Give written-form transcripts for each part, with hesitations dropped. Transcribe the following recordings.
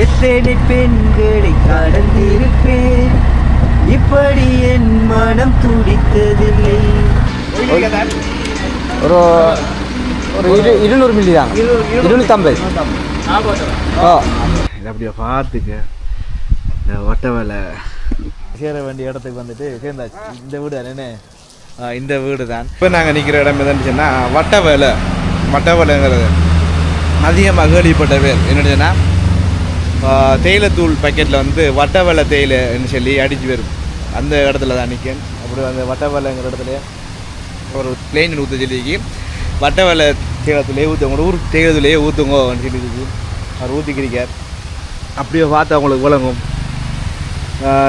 எத்தனை பெண்களை கடந்திருப்பேன், இப்படி என் மனம் துடித்ததில்லை. ஒரு ஒரு 200 மில்லி தான், 250. இது அப்படியே பார்த்துக்க. இந்த வட்ட வேலை சேர வேண்டிய இடத்துக்கு வந்துட்டு சேர்ந்தாச்சு. இந்த வீடு தானே, இந்த வீடு தான். இப்போ நாங்கள் நிற்கிற இடம் எதுன்னு சொன்னால் வட்ட வேலைங்கிறது அதிகமாக கேள்விப்பட்ட பேர் என்னென்னா, தேயிலைத்தூள் பேக்கெட்டில் வந்து வட்ட வேலை தேயிலைன்னு சொல்லி அடித்து வரும். அந்த இடத்துல தான் நிற்கேன். அப்படி அந்த வட்ட வேலைங்கிற இடத்துல ஒரு பிளெயின் ஊற்ற சொல்லிக்கு வட்ட வேலை தேயிலைத்தூளையே ஊற்றுங்க, ஊர் தேயிலைத்தூளையே ஊற்றுங்கன்னு சொல்லி அவர் ஊற்றிக்கிறீக்கார். அப்படியே பார்த்தா அவங்களுக்கு விளங்கும்.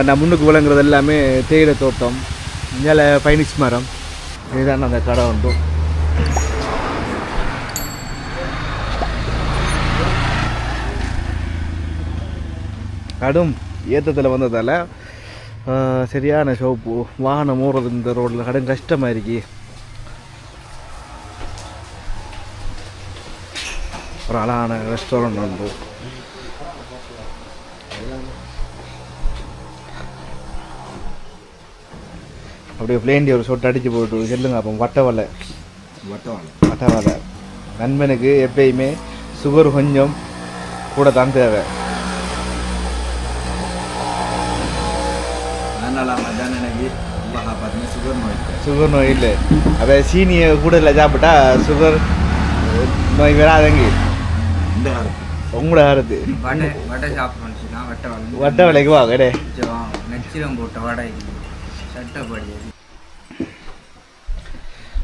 நான் முன்னுக்கு விளங்குறது எல்லாமே தேயிலை தோட்டம், மேலே பைனிக்ஸ் மரம். இதுதான் அந்த கடை உண்டு. கடும் ஏற்றத்தில் வந்ததால் சரியான ஷோப்பு, வாகனம் ஓடுறது இந்த ரோட்டில் கடும் கஷ்டமாக இருக்கு. ஒரு அழகான ரெஸ்டாரண்ட் உண்டு. அப்படியே பிளேண்டி ஒரு சொட்டு அடித்து போட்டு செல்லுங்க. அப்போ வட்ட வலை நண்பனுக்கு எப்பயுமே சுகர் கொஞ்சம் கூட தான் தேவை. சுகர் நோய் இல்லை, அதை சீனியை கூட இல்லை சாப்பிட்டா சுகர் நோய் வராதங்க. உங்களோட கருத்து வட்ட விலைக்கு வா கடை நச்சிரம் போட்ட வடை சட்டப்படி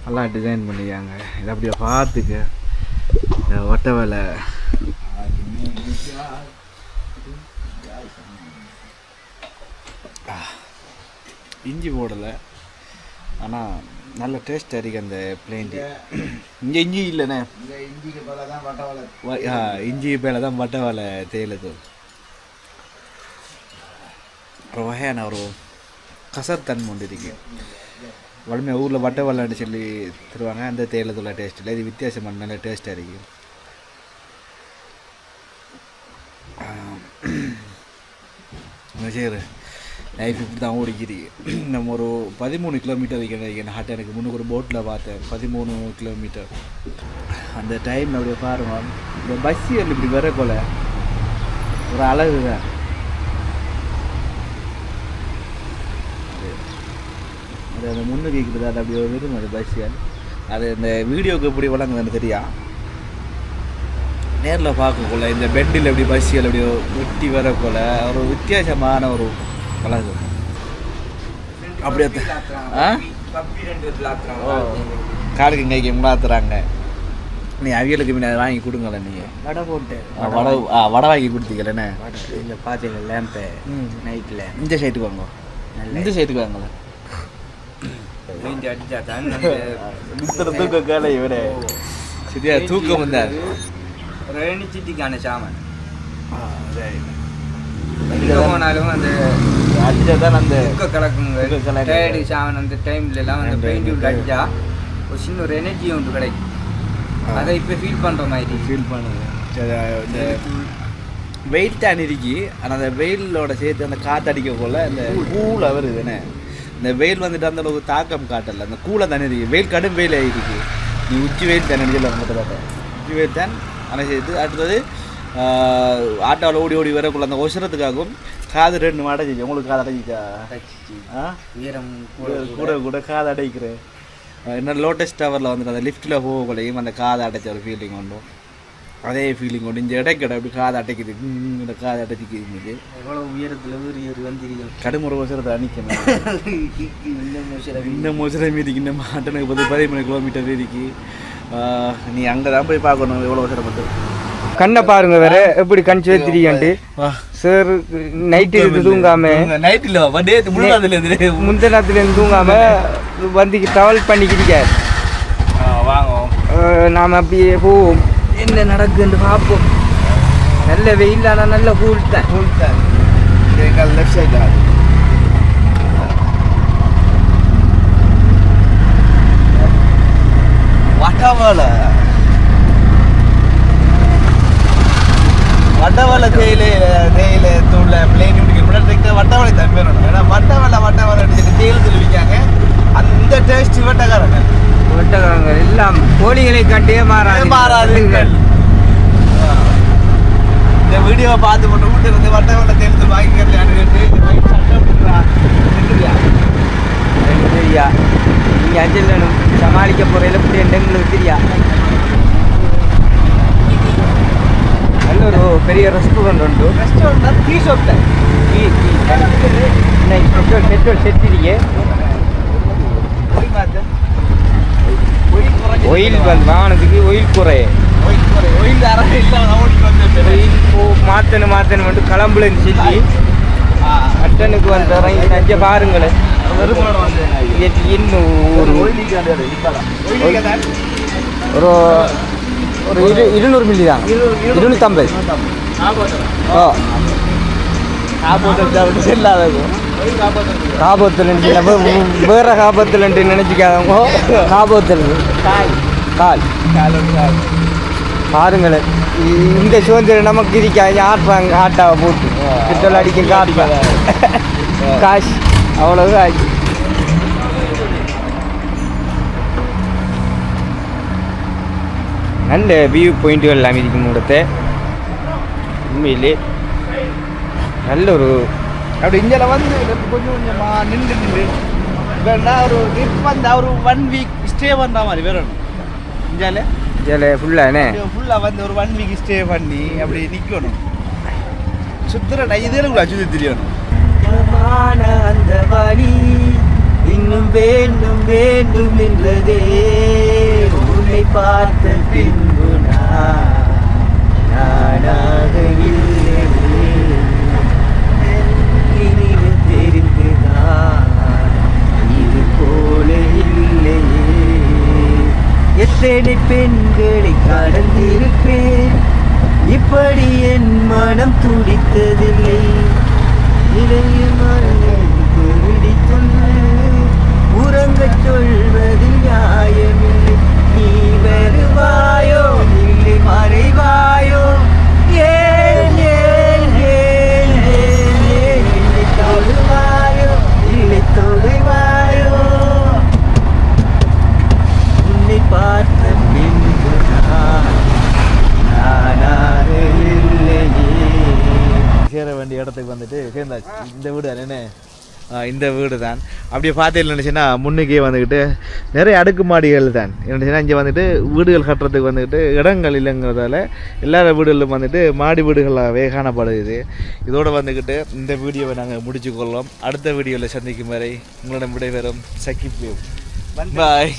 எல்லாம் டிசைன் பண்ணிக்காங்க. இதை அப்படியே பார்த்துக்க. இந்த வட்ட வேலை இஞ்சி போடலை, ஆனால் நல்ல டேஸ்ட்டாக இருக்குது அந்த பிளேண்டி. இங்கே இஞ்சி இல்லைண்ணே, இஞ்சி பேல தான் வட்ட வேலை தேயிலைத்தூள். ஒரு வகையான ஒரு கசத்தன்மை ஒன்று இருக்கு. வலிமையாக ஊரில் வட்ட வேலைன்னு சொல்லி தருவாங்க. அந்த தேயிலைத்தூள் டேஸ்ட் இல்லை, இது வித்தியாசமான நல்ல டேஸ்ட்டாக இருக்குது. சரி, லைஃப் இப்படி தான் ஓடிக்கிறீங்க. நம்ம ஒரு 13 கிலோமீட்டர் வைக்கணும். ஹாட் எனக்கு முன்னுக்கு ஒரு போட்டில் பார்த்தேன் 13 கிலோமீட்டர். அந்த டைம் அப்படியே பாருங்க, இந்த பஸ்ஸில் இப்படி வர போல ஒரு அழகு தான். அது அந்த முன்னு கேட்குறது அது அப்படியே வரும் அது பஸ்ஸியல். அது இந்த வீடியோவுக்கு எப்படி வழங்குதுன்னு தெரியா, நேரில் பார்க்கக்குள்ள இந்த பெட்டில் எப்படி பஸ்ஸியல் அப்படியே வெட்டி வரக்குள்ள ஒரு வித்தியாசமான ஒரு அழகு. அப்படியே காலுக்கு இங்கே மாத்துறாங்க. நீ அவியலுக்கு முன்ன அதை வாங்கி கொடுங்கல. நீங்கள் வடை போட்டு வடை வாங்கி கொடுத்தீங்களேண்ணே. இல்லை பார்த்தீங்க லேம்பு நைட்டில் இந்த சைட்டுக்கு வாங்க, இந்த சைட்டுக்கு வாங்கல. அடிச்சா தான் தூக்க காலை விட சரியா தூக்கம் வந்தார். ரெணிச்சிட்டிக்கான சாமான் போனாலும் அந்த அடிச்சாதான் அந்த கலக்குங்க டயர்டு சாமான். அந்த டைம்லலாம் அந்த பெயிண்ட் அடிச்சா ஒரு சின்ன ஒரு எனர்ஜி ஒன்று கிடைக்கும். அதை இப்போ ஃபீல் பண்ணுற மாதிரி ஃபீல் பண்ணுது. இந்த வெயில் தான் இருக்கு, ஆனால் அந்த வெயிலோட சேர்த்து அந்த காற்று அடிக்க போல் அந்த கூலாக வருதுண்ணே. இந்த வெயில் வந்துட்டு அந்த அளவுக்கு தாக்கம் காட்டலை, அந்த கூலை தானே இருக்குது. வெயில் கடும் வெயில் ஆகிருக்கு. நீ உச்சி வெயில் தானே அடிக்கல உங்கள்கிட்ட பார்த்தேன். உச்சி வெயில் தான் ஆனால் சேர்த்து அடுத்தது ஆட்டோவில் ஓடி ஓடி வரக்குள்ள அந்த ஒசரத்துக்காகவும் காது 2 அடைச்சிச்சு. உங்களுக்கு காது அடைச்சிச்சா? உயரம் கூட கூட காது அடைக்கிறேன். என்ன லோட்டஸ் டவரில் வந்துட்டு அந்த லிஃப்ட்டில் போகக்குள்ளையும் அந்த காதை அடைச்ச ஒரு ஃபீலிங் உண்டும். அதே ஃபீலிங் உண்டு. இந்த இடைக்கடை அப்படி காதை அடைக்குது, இந்த காதை அடைச்சிக்கிது. எவ்வளோ உயரத்தில் வந்துருக்கு கடுமுறை ஒசரத்தை அணிக்கணும். இந்த மொசரை மீதிக்கு இந்த மாட்டனுக்கு 13 கிலோமீட்டர் இருக்கு. நீ அங்கே தான் போய் பார்க்கணும் எவ்வளோ அவசரப்பட்டு. கண்ணை பாருங்க வேற எப்படி கண் சேர்த்திரியான்ட்டு சார். நைட்டு இருந்து தூங்காம நைட்டில் முந்தினத்துலேருந்து தூங்காம வந்து ட்ராவல் பண்ணிக்கிட்டீங்க. வாங்குவோம், நாம் அப்படியே போவோம், என்ன நடக்குன்னு பார்ப்போம். நல்ல வெயில், ஆனால் நல்ல கூல் தான். எங்கள் லெஃப்ட் சைட் தான் வட்டவேலை. வட்டவலை தேயிலை தூள்ல பிளேன் முடிக்கிற வட்டவலை தான் பேர் வேணும். ஏன்னா வட்டவலை தேயிலை தூள் விற்காங்க. அந்த டேஸ்ட் வெட்டக்காரங்க எல்லாம் கோழிகளை கண்டே மாறாதுங்கள். இந்த வீடியோவை பார்த்து போட்டு வீட்டு இருந்து வட்டவலை தேயிலை தூள் வாங்கிக்கிறேன் தெரியா நீங்கள் அஞ்சல் சமாளிக்க போகிற இப்படி எங்களுக்கு தெரியா. நல்ல ஒரு பெரிய ரெஸ்டாரண்ட் உண்டு. ரெஸ்டாரண்ட் டீ ஷாப் தான். பெட்ரோல் செட்டிரியே ஒயில் வாகனத்துக்கு ஒயில் குறைய ஒயில் மாற்றணும் மட்டும் கிளம்புலன்னு சொல்லி அட்டனுக்கு வந்து இறங்கி நஞ்ச பாருங்களேன். இன்னும் ஒரு 200 மில்லி தான் 250. காபத்தில் வேற காபத்தில் நினைச்சிக்காதவங்க காபத்தில் கால் பாருங்களேன். இந்த சுதந்திரம் நமக்கு இருக்காங்க. ஆட்டுறாங்க ஆட்டாவை போட்டு பெட்ரோல் அடிக்க காட்டுறாங்க. காசு அவ்வளவு ஆச்சு. நல்ல வியூ பாயிண்ட்டுகள் எல்லாம் இருக்கும் இடத்த. உண்மையிலே நல்ல ஒரு அப்படி இங்கே வந்து கொஞ்சம் கொஞ்சமாக நின்று வேணா ஒரு ட்ரிப் வந்தால் ஒரு 1 வீக் ஸ்டே பண்ணுற மாதிரி வேணும். இந்தியாவில் ஃபுல்லாக வந்து ஒரு 1 வீக் ஸ்டே பண்ணி அப்படி நிற்கணும். சுற்றுற இதில் கூட சுற்றி தெரியணும். அந்த வழி இன்னும் வேண்டும் வேண்டும் என்றதே உன்னை பார்த்த பின்பு நானாக இல்லை தெரிந்துதான் இது போல இல்லையே. எத்தனை பெண்களை கடந்திருப்பேன் இப்படி என் மனம் துடித்ததில்லை. நிறைய மனங்களுக்கு விடித்தொன்று உறங்கச் சொல்வதில் நியாயமில்லை. நீ வருவாயோ இல்லை மறைவாயோ ஏன் ஏன் ஏன் ஏன் ஏன் இல்லை தொழுவாயோ இல்லை தொலைவாயோ உன்னை பார்த்த பின்பு நானாக இல்லையே. சேர வேண்டிய இடத்துக்கு வந்துட்டு சேர்ந்தாச்சு. இந்த வீடு என்ன இந்த வீடு தான். அப்படியே பார்த்தீங்கன்னு நினச்சின்னா முன்னுக்கே வந்துக்கிட்டு நிறைய அடுக்குமாடிகள் தான் என்னச்சுன்னா இங்கே வந்துட்டு வீடுகள் கட்டுறதுக்கு வந்துக்கிட்டு இடங்கள் இல்லைங்கிறதால எல்லார வீடுகளும் வந்துட்டு மாடி வீடுகளாகவே காணப்படுது. இதோடு வந்துக்கிட்டு இந்த வீடியோவை நாங்கள் முடிச்சுக்கொள்ளோம். அடுத்த வீடியோவில் சந்திக்கும் வரை உங்களிடம் விடைபெறும் சக்கிப். பாய்.